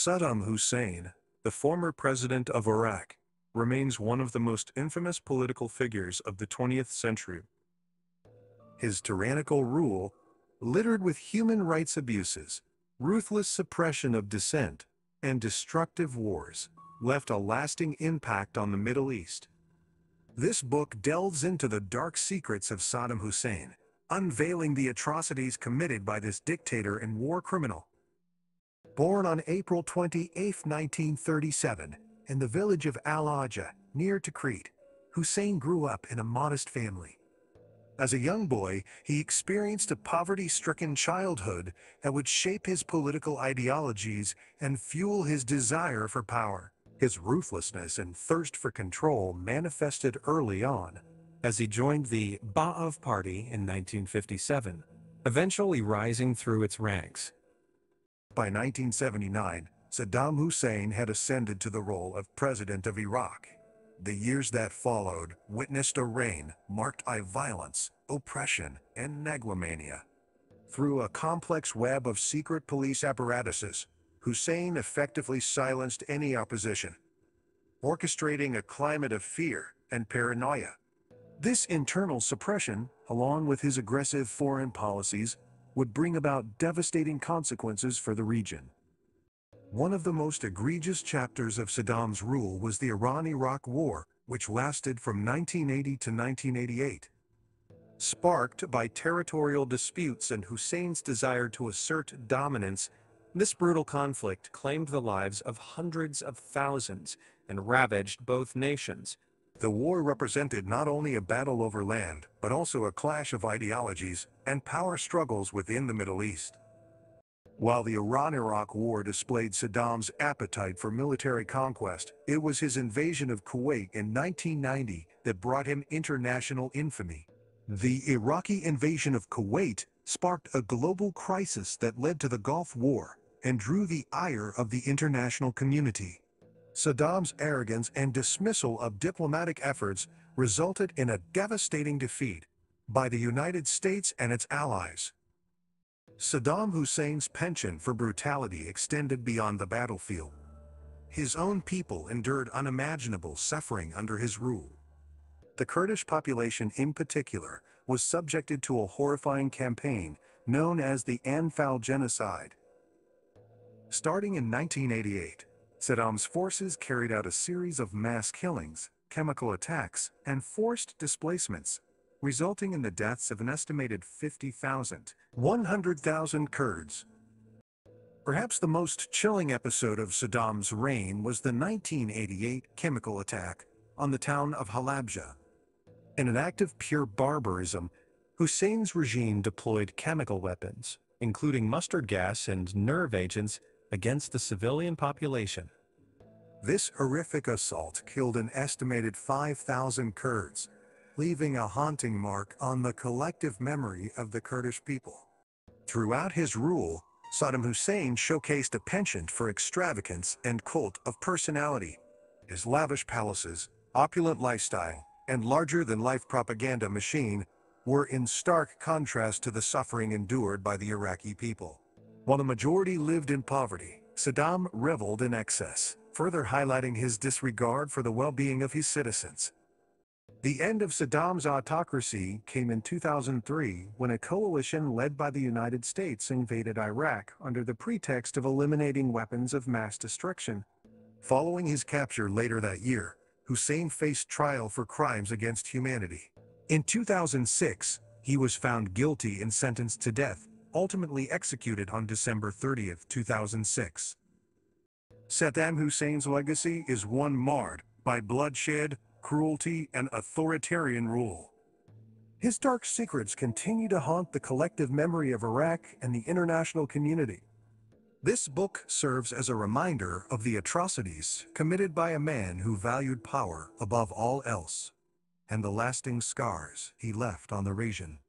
Saddam Hussein, the former president of Iraq, remains one of the most infamous political figures of the 20th century. His tyrannical rule, littered with human rights abuses, ruthless suppression of dissent, and destructive wars, left a lasting impact on the Middle East. This book delves into the dark secrets of Saddam Hussein, unveiling the atrocities committed by this dictator and war criminal. Born on April 28, 1937, in the village of Al-Ajah, near Tikrit, Hussein grew up in a modest family. As a young boy, he experienced a poverty-stricken childhood that would shape his political ideologies and fuel his desire for power. His ruthlessness and thirst for control manifested early on, as he joined the Ba'ath Party in 1957, eventually rising through its ranks. By 1979, Saddam Hussein had ascended to the role of president of Iraq. The years that followed witnessed a reign marked by violence, oppression, and megalomania. Through a complex web of secret police apparatuses, Hussein effectively silenced any opposition, orchestrating a climate of fear and paranoia. This internal suppression, along with his aggressive foreign policies, would bring about devastating consequences for the region. One of the most egregious chapters of Saddam's rule was the Iran-Iraq War, which lasted from 1980 to 1988. Sparked by territorial disputes and Hussein's desire to assert dominance, this brutal conflict claimed the lives of hundreds of thousands and ravaged both nations. The war represented not only a battle over land, but also a clash of ideologies and power struggles within the Middle East. While the Iran-Iraq War displayed Saddam's appetite for military conquest, it was his invasion of Kuwait in 1990 that brought him international infamy. The Iraqi invasion of Kuwait sparked a global crisis that led to the Gulf War and drew the ire of the international community. Saddam's arrogance and dismissal of diplomatic efforts resulted in a devastating defeat by the United States and its allies. Saddam Hussein's penchant for brutality extended beyond the battlefield. His own people endured unimaginable suffering under his rule. The Kurdish population in particular was subjected to a horrifying campaign known as the Anfal genocide. Starting in 1988, Saddam's forces carried out a series of mass killings, chemical attacks, and forced displacements, resulting in the deaths of an estimated 100,000 Kurds. Perhaps the most chilling episode of Saddam's reign was the 1988 chemical attack on the town of Halabja. In an act of pure barbarism, Hussein's regime deployed chemical weapons, including mustard gas and nerve agents, against the civilian population. This horrific assault killed an estimated 5,000 Kurds, leaving a haunting mark on the collective memory of the Kurdish people. Throughout his rule, Saddam Hussein showcased a penchant for extravagance and cult of personality. His lavish palaces, opulent lifestyle, and larger-than-life propaganda machine were in stark contrast to the suffering endured by the Iraqi people. While the majority lived in poverty, Saddam reveled in excess, further highlighting his disregard for the well-being of his citizens. The end of Saddam's autocracy came in 2003 when a coalition led by the United States invaded Iraq under the pretext of eliminating weapons of mass destruction. Following his capture later that year, Hussein faced trial for crimes against humanity. In 2006, he was found guilty and sentenced to death, ultimately executed on December 30, 2006. Saddam Hussein's legacy is one marred by bloodshed, cruelty, and authoritarian rule. His dark secrets continue to haunt the collective memory of Iraq and the international community. This book serves as a reminder of the atrocities committed by a man who valued power above all else, and the lasting scars he left on the region.